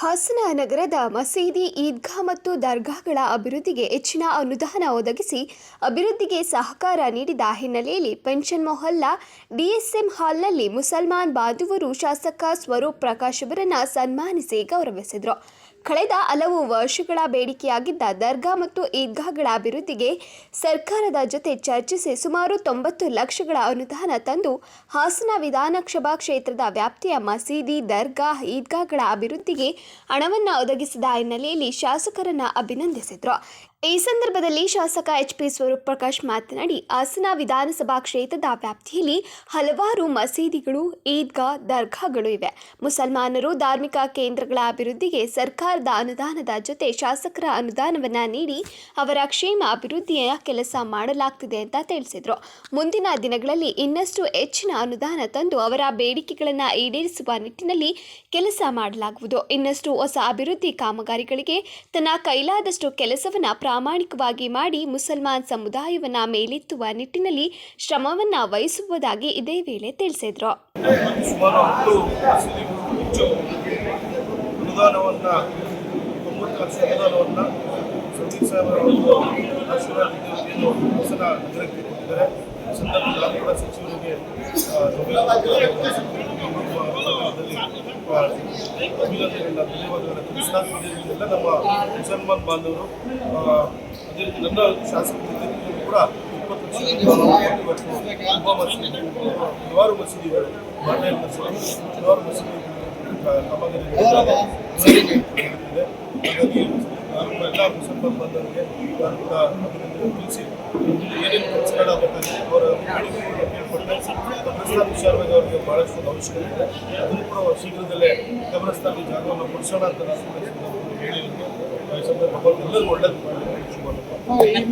ಹಾಸನ ನಗರದ ಮಸೀದಿ, ಈದ್ಗಾ ಮತ್ತು ದರ್ಗಾಗಳ ಅಭಿವೃದ್ಧಿಗೆ ಹೆಚ್ಚಿನ ಅನುದಾನ ಒದಗಿಸಿ ಅಭಿವೃದ್ಧಿಗೆ ಸಹಕಾರ ನೀಡಿದ ಹಿನ್ನೆಲೆಯಲ್ಲಿ ಪೆನ್ಷನ್ ಮೊಹಲ್ಲಾ ಡಿಎಸ್ಎಂ ಹಾಲ್ನಲ್ಲಿ ಮುಸಲ್ಮಾನ್ ಬಾಂಧವರು ಶಾಸಕ ಸ್ವರೂಪ್ ಪ್ರಕಾಶ್ ಅವರನ್ನು ಸನ್ಮಾನಿಸಿ ಗೌರವಿಸಿದರು. ಕಳೆದ ಹಲವು ವರ್ಷಗಳ ಬೇಡಿಕೆಯಾಗಿದ್ದ ದರ್ಗಾ ಮತ್ತು ಈದ್ಗಾಗಳ ಅಭಿವೃದ್ಧಿಗೆ ಸರ್ಕಾರದ ಜೊತೆ ಚರ್ಚಿಸಿ ಸುಮಾರು 90 ಲಕ್ಷಗಳ ಅನುದಾನ ತಂದು ಹಾಸನ ವಿಧಾನಸಭಾ ಕ್ಷೇತ್ರದ ವ್ಯಾಪ್ತಿಯ ಮಸೀದಿ, ದರ್ಗಾ, ಈದ್ಗಾಗಳ ಅಭಿವೃದ್ಧಿಗೆ ಹಣವನ್ನು ಒದಗಿಸಿದ ಹಿನ್ನೆಲೆಯಲ್ಲಿ ಶಾಸಕರನ್ನು ಅಭಿನಂದಿಸಿದರು. ಈ ಸಂದರ್ಭದಲ್ಲಿ ಶಾಸಕ ಎಚ್.ಪಿ. ಸ್ವರೂಪ್ ಪ್ರಕಾಶ್ ಮಾತನಾಡಿ, ಹಾಸನ ವಿಧಾನಸಭಾ ಕ್ಷೇತ್ರದ ವ್ಯಾಪ್ತಿಯಲ್ಲಿ ಹಲವಾರು ಮಸೀದಿಗಳು, ಈದ್ಗಾ, ದರ್ಗಾಗಳು ಇವೆ. ಮುಸಲ್ಮಾನರು ಧಾರ್ಮಿಕ ಕೇಂದ್ರಗಳ ಅಭಿವೃದ್ಧಿಗೆ ಸರ್ಕಾರದ ಅನುದಾನದ ಜೊತೆ ಶಾಸಕರ ಅನುದಾನವನ್ನು ನೀಡಿ ಅವರ ಕ್ಷೇಮ ಅಭಿವೃದ್ಧಿಯ ಕೆಲಸ ಮಾಡಲಾಗ್ತಿದೆ ಅಂತ ತಿಳಿಸಿದರು. ಮುಂದಿನ ದಿನಗಳಲ್ಲಿ ಇನ್ನಷ್ಟು ಹೆಚ್ಚಿನ ಅನುದಾನ ತಂದು ಅವರ ಬೇಡಿಕೆಗಳನ್ನು ಈಡೇರಿಸುವ ನಿಟ್ಟಿನಲ್ಲಿ ಕೆಲಸ ಮಾಡಲಾಗುವುದು. ಇನ್ನಷ್ಟು ಹೊಸ ಅಭಿವೃದ್ಧಿ ಕಾಮಗಾರಿಗಳಿಗೆ ತನ್ನ ಕೈಲಾದಷ್ಟು ಕೆಲಸವನ್ನು ಪ್ರಾಮಾಣಿಕವಾಗಿ ಮಾಡಿ ಮುಸಲ್ಮಾನ್ ಸಮುದಾಯವನ್ನು ಮೇಲೆತ್ತುವ ನಿಟ್ಟಿನಲ್ಲಿ ಶ್ರಮವನ್ನು ವಹಿಸುವುದಾಗಿ ಇದೇ ವೇಳೆ ತಿಳಿಸಿದರು. ಅಭಿನಂದನೆಗಳನ್ನ ಧನ್ಯವಾದಗಳನ್ನು ತಿಳಿಸಲಾಗ್ತಿದೆ. ನಮ್ಮ ಮುಸಲ್ಮಾನ್ ಬಾಂಧವರು ಅದೇ ರೀತಿ ನನ್ನ ಶಾಸಕ ಕೂಡ 20 ಲಕ್ಷ ಉಪ ಮಸೀದಿ, ಹಲವಾರು ಮಸೀದಿಗಳು, ಹಲವಾರು ಮಸೀದಿ ಕಾಮಗಾರಿಗಳಿದೆ. ಹಾಗಾಗಿ ಎಲ್ಲ ಮುಸಲ್ಮಾನ್ ಬಾಂಧವರಿಗೆ ನಾನು ಕೂಡ ಅಭಿನಂದನೆ ತಿಳಿಸಿ ಏನೇನು ಕೆಲಸಗಳಾಗಬೇಕಾಗಿದೆ ಅವರ ಬೇಡಿಕೆಗಳನ್ನು ಕೇಳ್ಪಟ್ಟೆ. ಕಬ್ರಸ್ತಾನ್ ವಿಚಾರವಾಗಿ ಅವರಿಗೆ ಬಹಳಷ್ಟು ಅವಶ್ಯಕತೆ ಇದೆ. ಅದನ್ನು ಕೂಡ ಶೀಘ್ರದಲ್ಲೇ ಕಬ್ರಸ್ತಾನ್ಗೆ ಜಾಗವನ್ನು ಕೊಡಿಸೋಣ ಅಂತ ನಾನು ಹೇಳಿದ್ದೀನಿ. ಈ ಸಂದರ್ಭದಲ್ಲಿ ಎಲ್ಲರೂ ಒಳ್ಳೆಯದು ಮಾಡಲಿಕ್ಕೆ ಶುಭ.